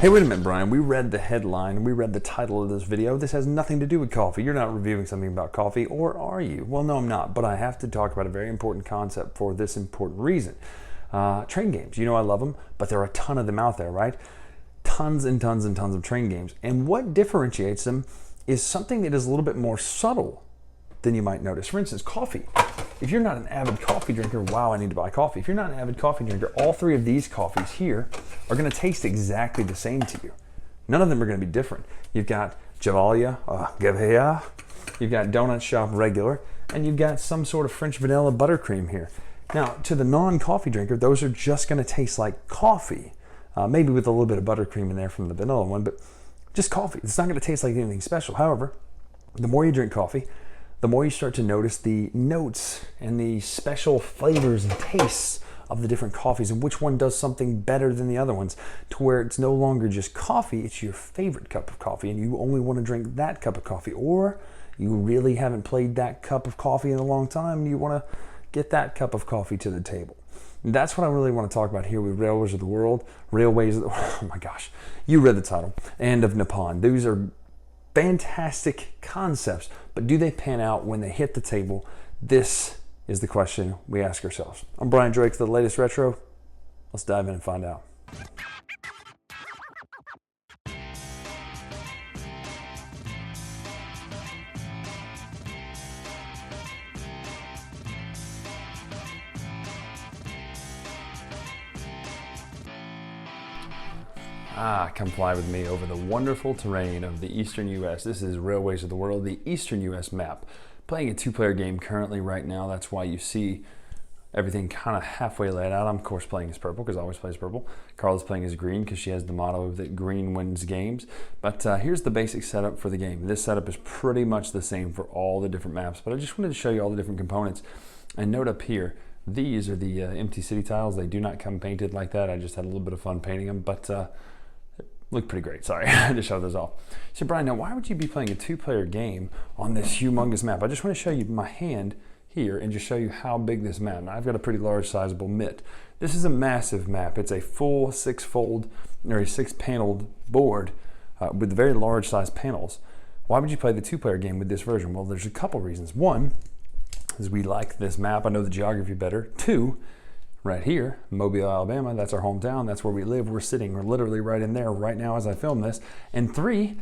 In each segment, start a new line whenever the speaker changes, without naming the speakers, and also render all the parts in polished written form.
Hey, wait a minute, Brian. We read the headline, we read the title of this video. This has nothing to do with coffee. You're not reviewing something about coffee, or are you? Well, no, I'm not, but I have to talk about a very important concept for this important reason. Train games. You know I love them, but there are a ton of them out there, right? Tons and tons and tons of train games. And what differentiates them is something that is a little bit more subtle than you might notice. For instance, coffee. If you're not an avid coffee drinker, wow, I need to buy coffee. If you're not an avid coffee drinker, all three of these coffees here are going to taste exactly the same to you. None of them are going to be different. You've got Javalia, you've got Donut Shop Regular, and you've got some sort of French vanilla buttercream here. Now, to the non-coffee drinker, those are just going to taste like coffee, maybe with a little bit of buttercream in there from the vanilla one, but just coffee. It's not going to taste like anything special. However, the more you drink coffee, the more you start to notice the notes and the special flavors and tastes of the different coffees and which one does something better than the other ones, to where it's no longer just coffee, it's your favorite cup of coffee and you only want to drink that cup of coffee, or you really haven't played that cup of coffee in a long time and you want to get that cup of coffee to the table. And that's what I really want to talk about here with Railways of the World. Oh my gosh, you read the title, and of Nippon. These are fantastic concepts, but do they pan out when they hit the table? This is the question we ask ourselves. I'm Brian Drake for the latest retro. Let's dive in and find out. Come fly with me over the wonderful terrain of the eastern U.S. This is Railways of the World, the eastern U.S. map. Playing a two-player game currently right now. That's why you see everything kind of halfway laid out. I'm, of course, playing as purple because I always play as purple. Carla's playing as green because she has the motto that green wins games. But here's the basic setup for the game. This setup is pretty much the same for all the different maps, but I just wanted to show you all the different components. And note up here, these are the empty city tiles. They do not come painted like that. I just had a little bit of fun painting them, but look pretty great. Sorry, I had to show those off. So Brian, now why would you be playing a two-player game on this humongous map? I just want to show you my hand here and just show you how big this map. Now, I've got a pretty large sizable mitt. This is a massive map. It's a full six-paneled board with very large size panels. Why would you play the two-player game with this version? Well, there's a couple reasons. One is we like this map. I know the geography better. Two, right here, Mobile, Alabama, that's our hometown, that's where we live, we're sitting, we're literally right in there right now as I film this. And three,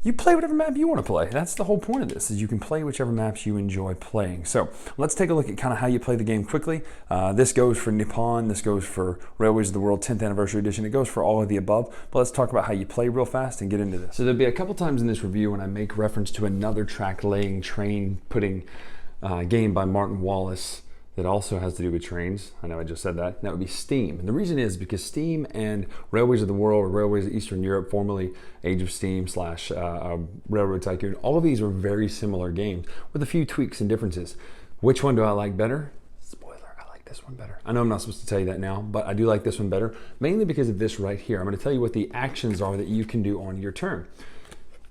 you play whatever map you want to play. That's the whole point of this, is you can play whichever maps you enjoy playing. So let's take a look at kind of how you play the game quickly. This goes for Nippon, this goes for Railways of the World 10th Anniversary Edition, it goes for all of the above, but let's talk about how you play real fast and get into this. So there'll be a couple times in this review when I make reference to another track laying, train putting game by Martin Wallace that also has to do with trains. I know I just said that. That would be Steam. And the reason is because Steam and Railways of the World, or Railways of Eastern Europe, formerly Age of Steam / Railroad Tycoon, all of these are very similar games with a few tweaks and differences. Which one do I like better? Spoiler, I like this one better. I know I'm not supposed to tell you that now, but I do like this one better, mainly because of this right here. I'm going to tell you what the actions are that you can do on your turn.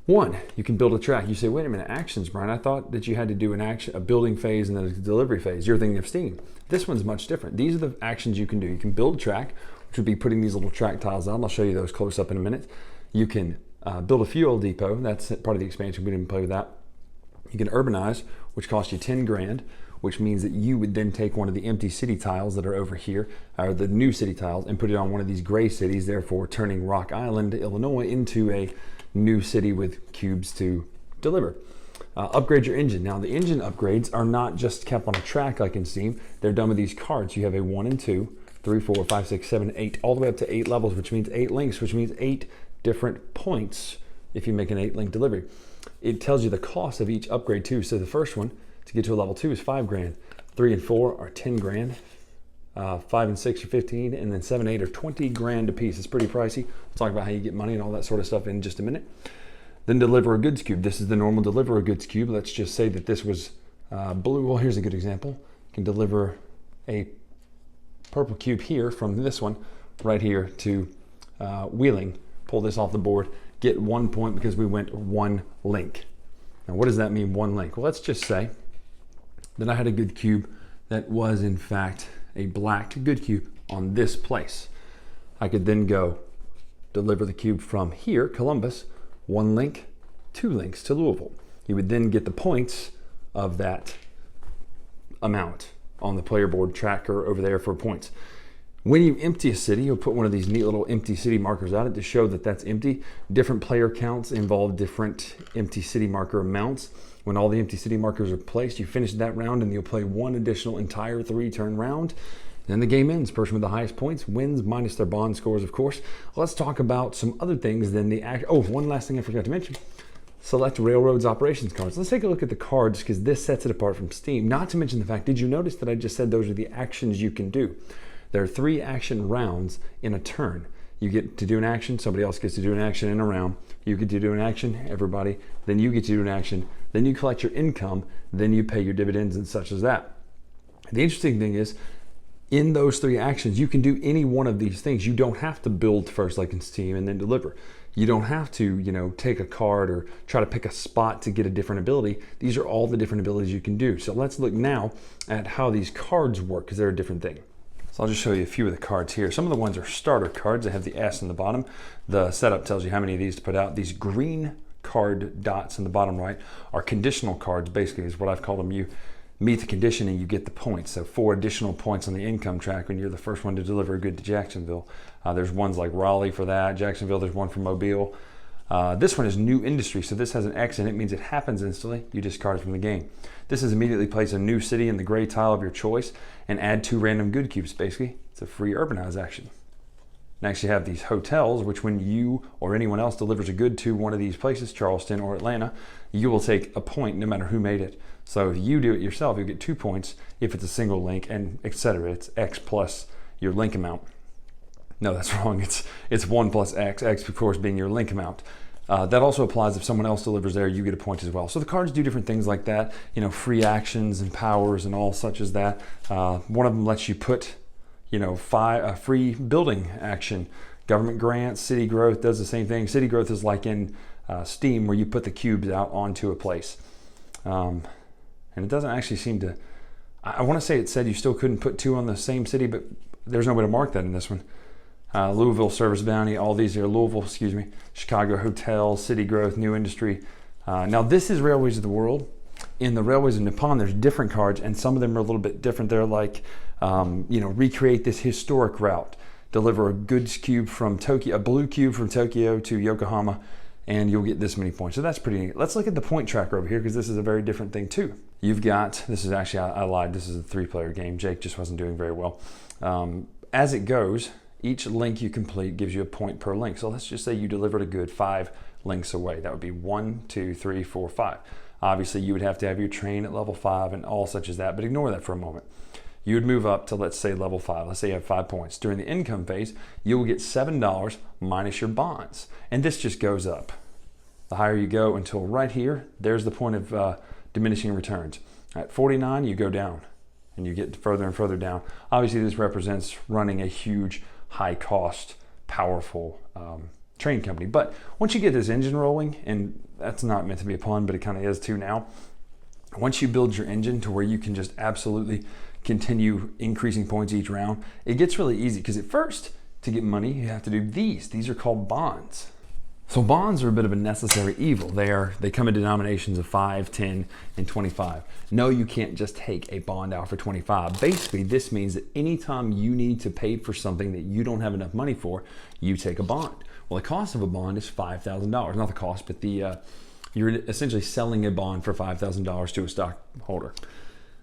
One, you can build a track. You say, wait a minute, actions, Brian. I thought that you had to do a building phase and then a delivery phase. You're thinking of Steam. This one's much different. These are the actions you can do. You can build a track, which would be putting these little track tiles out. I'll show you those close up in a minute. You can build a fuel depot. That's part of the expansion. We didn't play with that. You can urbanize, which costs you 10 grand, which means that you would then take one of the empty city tiles that are over here, or the new city tiles, and put it on one of these gray cities, therefore turning Rock Island, Illinois, into a new city with cubes to deliver. Upgrade your engine. Now the engine upgrades are not just kept on a track like in Steam. They're done with these cards. You have a 1 and 2, 3, 4, 5, 6, 7, 8, all the way up to 8 levels, which means 8 links, which means 8 different points if you make an 8-link delivery. It tells you the cost of each upgrade too. So the first one to get to a level 2 is 5 grand. 3 and 4 are 10 grand. 5 and 6 are 15, and then 7 and 8 are 20 grand a piece. It's pretty pricey. We'll talk about how you get money and all that sort of stuff in just a minute. Then deliver a goods cube. This is the normal deliver a goods cube. Let's just say that this was blue. Well, here's a good example. You can deliver a purple cube here from this one right here to Wheeling. Pull this off the board. Get 1 point because we went 1 link. Now, what does that mean, 1 link? Well, let's just say that I had a good cube that was, in fact, a black good cube on this place. I could then go deliver the cube from here, Columbus, 1 link, 2 links to Louisville. You would then get the points of that amount on the player board tracker over there for points. When you empty a city, you'll put one of these neat little empty city markers on it to show that that's empty. Different player counts involve different empty city marker amounts. When all the empty city markers are placed, you finish that round and you'll play one additional entire 3-turn round. Then the game ends. Person with the highest points wins, minus their bond scores, of course. Let's talk about some other things than the act. Oh, one last thing I forgot to mention. Select Railroads operations cards. Let's take a look at the cards because this sets it apart from Steam. Not to mention the fact, did you notice that I just said those are the actions you can do? There are 3 action rounds in a turn. You get to do an action, somebody else gets to do an action in a round. You get to do an action, everybody. Then you get to do an action. Then you collect your income. Then you pay your dividends and such as that. The interesting thing is, in those 3 actions, you can do any one of these things. You don't have to build first like in Steam and then deliver. You don't have to, take a card or try to pick a spot to get a different ability. These are all the different abilities you can do. So let's look now at how these cards work because they're a different thing. So I'll just show you a few of the cards here. Some of the ones are starter cards. They have the S in the bottom. The setup tells you how many of these to put out. These green card dots in the bottom right are conditional cards, basically is what I've called them. You meet the condition and you get the points. So 4 additional points on the income track when you're the first one to deliver a good to Jacksonville. There's ones like Raleigh for that, Jacksonville, there's one for Mobile. This one is new industry, so this has an X in it. It means it happens instantly. You discard it from the game. This is immediately place a new city in the gray tile of your choice and add 2 random good cubes, basically. It's a free urbanize action. Next you have these hotels, which when you or anyone else delivers a good to one of these places, Charleston or Atlanta, you will take a point no matter who made it. So if you do it yourself, you get 2 points if it's a single link, and etc. It's X plus your link amount. No, that's wrong. It's 1 plus X, X of course being your link amount. That also applies if someone else delivers there, you get a point as well. So the cards do different things like that, free actions and powers and all such as that. One of them lets you put, a free building action. Government grants, city growth does the same thing. City growth is like in Steam where you put the cubes out onto a place. And it doesn't actually seem to, I want to say it said you still couldn't put 2 on the same city, but there's no way to mark that in this one. Louisville Service Bounty, all these are Louisville, Chicago Hotels, City Growth, New Industry. Now this is Railways of the World. In the Railways of Nippon, there's different cards, and some of them are a little bit different. They're like, recreate this historic route, deliver a goods cube from Tokyo, a blue cube from Tokyo to Yokohama, and you'll get this many points. So that's pretty neat. Let's look at the point tracker over here because this is a very different thing too. You've got, this is actually, I lied, this is a 3-player game. Jake just wasn't doing very well. As it goes, each link you complete gives you a point per link. So let's just say you delivered a good 5 links away. That would be 1, 2, 3, 4, 5. Obviously you would have to have your train at level 5 and all such as that, but ignore that for a moment. You would move up to, let's say, level 5. Let's say you have 5 points. During the income phase, you will get $7 minus your bonds. And this just goes up. The higher you go until right here, there's the point of diminishing returns. At 49, you go down and you get further and further down. Obviously this represents running a huge, high cost, powerful train company. But once you get this engine rolling, and that's not meant to be a pun, but it kind of is too now. Once you build your engine to where you can just absolutely continue increasing points each round, it gets really easy because at first, to get money, you have to do these. These are called bonds. So bonds are a bit of a necessary evil. They come in denominations of 5, 10, and 25. No, you can't just take a bond out for 25. Basically, this means that anytime you need to pay for something that you don't have enough money for, you take a bond. Well, the cost of a bond is $5,000. Not the cost, but you're essentially selling a bond for $5,000 to a stockholder.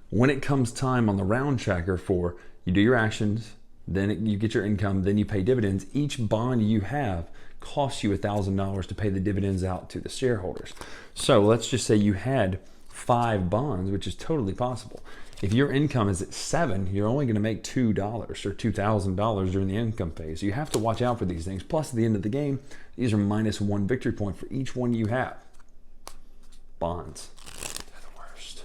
When it comes time on the round tracker for you do your actions, then you get your income, then you pay dividends, each bond you have costs you $1,000 to pay the dividends out to the shareholders. So let's just say you had 5 bonds, which is totally possible. If your income is at 7, you're only going to make $2 or $2,000 during the income phase. So you have to watch out for these things. Plus, at the end of the game, these are -1 victory point for each one you have. Bonds. They're the worst.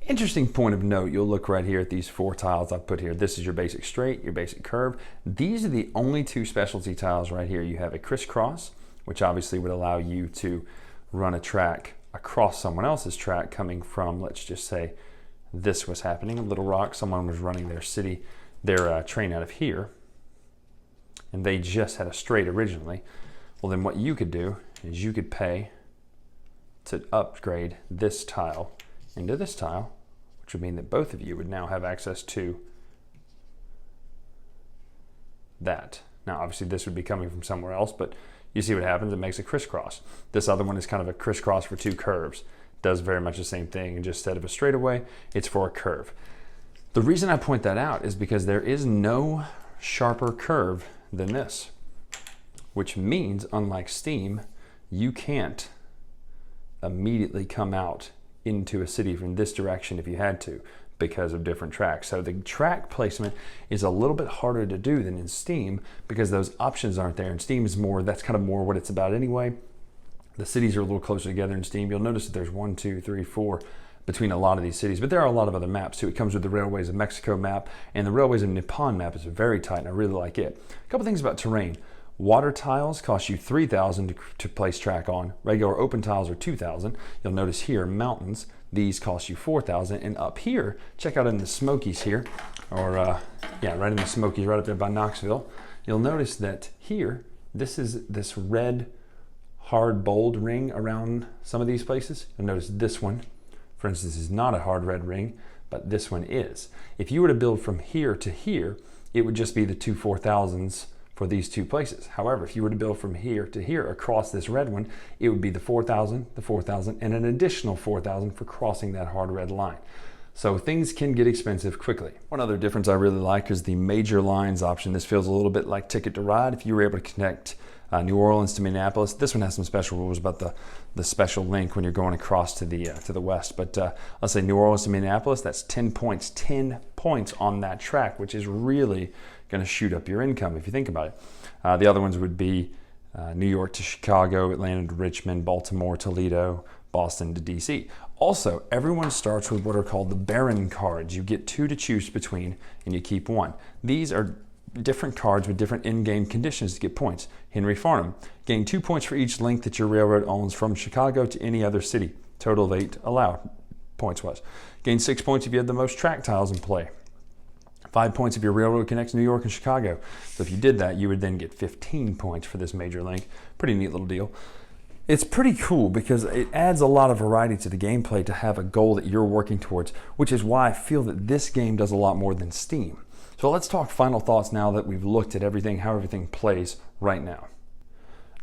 Interesting point of note, you'll look right here at these 4 tiles I've put here. This is your basic straight, your basic curve. These are the only 2 specialty tiles right here. You have a crisscross, which obviously would allow you to run a track across someone else's track coming from, let's just say, this was happening in Little Rock. Someone was running their train out of here. and they just had a straight originally, well then what you could do is you could pay to upgrade this tile into this tile, which would mean that both of you would now have access to that. Now obviously this would be coming from somewhere else, but you see what happens, it makes a crisscross. This other one is kind of a crisscross for two curves. Does very much the same thing, and just instead of a straightaway, it's for a curve. The reason I point that out is because there is no sharper curve than this, which means unlike Steam, you can't immediately come out into a city from this direction if you had to, because of different tracks. So the track placement is a little bit harder to do than in Steam because those options aren't there. In Steam is more, that's kind of more what it's about anyway. The cities are a little closer together in Steam. You'll notice that there's 1, 2, 3, 4 between a lot of these cities, but there are a lot of other maps too. It comes with the Railways of Mexico map, and the Railways of Nippon map is very tight, and I really like it. A couple things about terrain. Water tiles cost you 3,000 to place track on. Regular open tiles are 2,000. You'll notice here, mountains, these cost you 4,000. And up here, check out in the Smokies here, or yeah, right in the Smokies, right up there by Knoxville. You'll notice that here, this is this red, hard, bold ring around some of these places. You'll notice this one, for instance, is not a hard red ring, but this one is. If you were to build from here to here, it would just be the two 4,000s for these two places. However, if you were to build from here to here across this red one, it would be the 4,000, and an additional 4,000 for crossing that hard red line. So things can get expensive quickly. One other difference I really like is the major lines option. This feels a little bit like Ticket to Ride. If you were able to connect New Orleans to Minneapolis, this one has some special rules about the special link when you're going across to the west. But let's say New Orleans to Minneapolis, that's 10 points on that track, which is really going to shoot up your income if you think about it. The other ones would be New York to Chicago, Atlanta to Richmond, Baltimore, Toledo, Boston to DC. Also, everyone starts with what are called the Baron cards. You get 2 to choose between, and you keep 1. These are different cards with different in-game conditions to get points. Henry Farnham, gain 2 points for each link that your railroad owns from Chicago to any other city. Total of 8 allowed, points-wise. Gain 6 points if you had the most track tiles in play. 5 points if your railroad connects New York and Chicago. So if you did that, you would then get 15 points for this major link. Pretty neat little deal. It's pretty cool because it adds a lot of variety to the gameplay to have a goal that you're working towards, which is why I feel that this game does a lot more than Steam. So let's talk final thoughts now that we've looked at everything, how everything plays right now.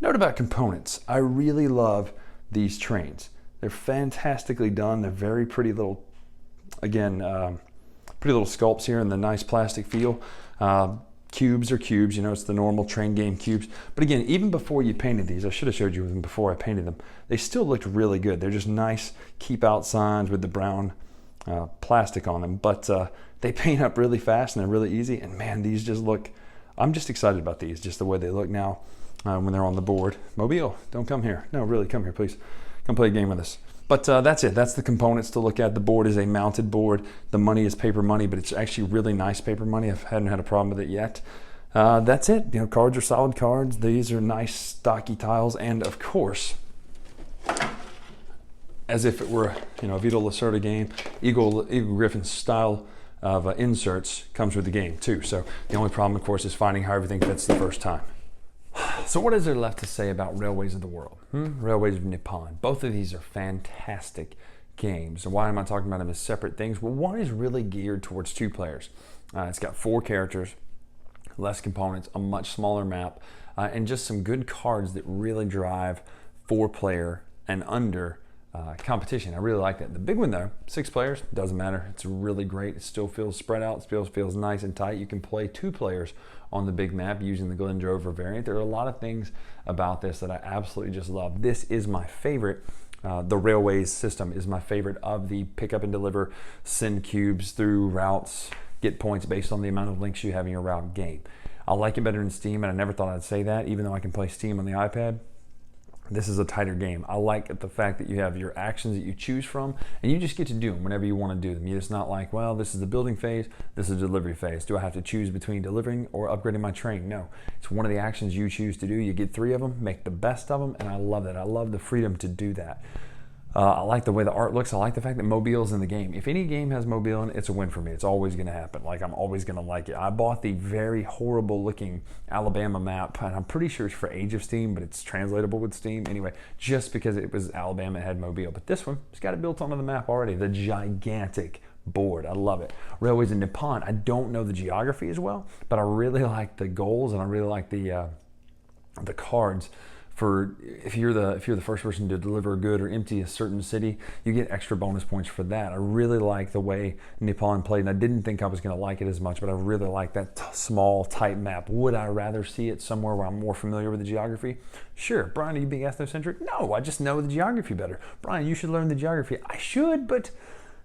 Note about components. I really love these trains. They're fantastically done. They're very pretty little, again, pretty little sculpts here and the nice plastic feel. Cubes are cubes, you know, it's the normal train game cubes. But again, even before you painted these, I should have showed you them before I painted them, they still looked really good. They're just nice keep out signs with the brown plastic on them. But they paint up really fast and they're really easy. And man, these just look, I'm just excited about these, just the way they look now when they're on the board. Mobile, don't come here. No, really, come here, please. Come play a game with us. But that's it. That's the components to look at. The board is a mounted board. The money is paper money, but it's actually really nice paper money. I haven't had a problem with it yet. That's it. You know, cards are solid cards. These are nice stocky tiles, and of course, as if it were, you know, a Vito Lacerda game, Eagle Griffin style of inserts comes with the game too. So the only problem, of course, is finding how everything fits the first time. So what is there left to say about Railways of the World? Railways of Nippon. Both of these are fantastic games. And why am I talking about them as separate things? Well, one is really geared towards 2 players. It's got 4 characters, less components, a much smaller map, and just some good cards that really drive 4-player and under competition. I really like that. The big one though, 6 players, doesn't matter. It's really great. It still feels spread out. It still feels nice and tight. You can play 2 players on the big map using the Glen Drover variant. There are a lot of things about this that I absolutely just love. This is my favorite. The Railways system is my favorite of the pick up and deliver, send cubes through routes, get points based on the amount of links you have in your route game. I like it better in Steam, and I never thought I'd say that, even though I can play Steam on the iPad. This is a tighter game. I like the fact that you have your actions that you choose from, and you just get to do them whenever you want to do them. You're just not like, well, this is the building phase, this is the delivery phase. Do I have to choose between delivering or upgrading my train? No. It's one of the actions you choose to do. You get 3 of them, make the best of them, and I love that. I love the freedom to do that. I like the way the art looks. I like the fact that Mobile's in the game. If any game has Mobile in it, it's a win for me. It's always going to happen. Like, I'm always going to like it. I bought the very horrible looking Alabama map, and I'm pretty sure it's for Age of Steam, but it's translatable with Steam. Anyway, just because it was Alabama, it had Mobile. But this one, it's got it built onto the map already. The gigantic board. I love it. Railways and Nippon. I don't know the geography as well, but I really like the goals, and I really like the cards. For if you're the first person to deliver a good or empty a certain city, you get extra bonus points for that. I really like the way Nippon played, and I didn't think I was going to like it as much, but I really like that small, tight map. Would I rather see it somewhere where I'm more familiar with the geography? Sure. Bryan, are you being ethnocentric? No, I just know the geography better. Bryan, you should learn the geography. I should, but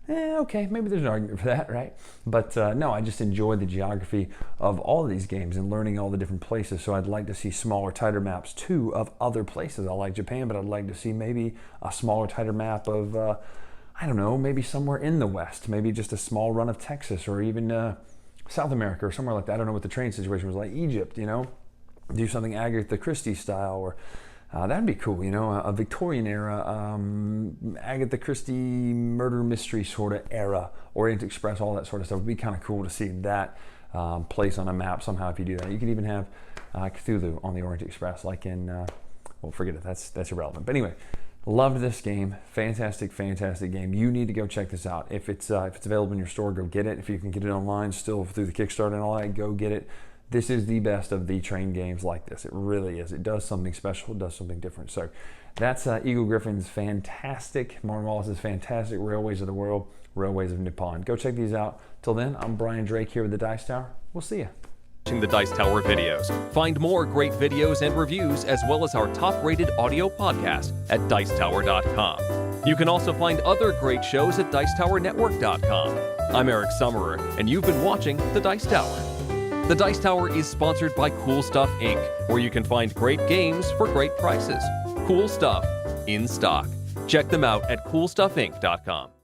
okay, maybe there's an argument for that, right? But no, I just enjoy the geography of all of these games and learning all the different places. So I'd like to see smaller, tighter maps too of other places. I like Japan, but I'd like to see maybe a smaller, tighter map of, I don't know, maybe somewhere in the West, maybe just a small run of Texas, or even South America or somewhere like that. I don't know what the train situation was like. Egypt, you know, do something Agatha Christie style, or that'd be cool, you know, a Victorian era, Agatha Christie murder mystery sort of era, Orient Express, all that sort of stuff. It'd be kind of cool to see that place on a map somehow if you do that. You could even have Cthulhu on the Orient Express, like in, well, forget it, that's irrelevant. But anyway, loved this game. Fantastic, fantastic game. You need to go check this out. If it's available in your store, go get it. If you can get it online still through the Kickstarter and all that, go get it. This is the best of the train games like this. It really is. It does something special. It does something different. So that's Eagle Griffin's fantastic, Martin Wallace's fantastic Railways of the World, Railways of Nippon. Go check these out. Till then, I'm Bryan Drake here with the Dice Tower. We'll see you.
Watching the Dice Tower videos. Find more great videos and reviews, as well as our top-rated audio podcast at Dicetower.com. You can also find other great shows at Dicetowernetwork.com. I'm Eric Summerer, and you've been watching the Dice Tower. The Dice Tower is sponsored by Cool Stuff Inc., where you can find great games for great prices. Cool stuff in stock. Check them out at CoolStuffInc.com.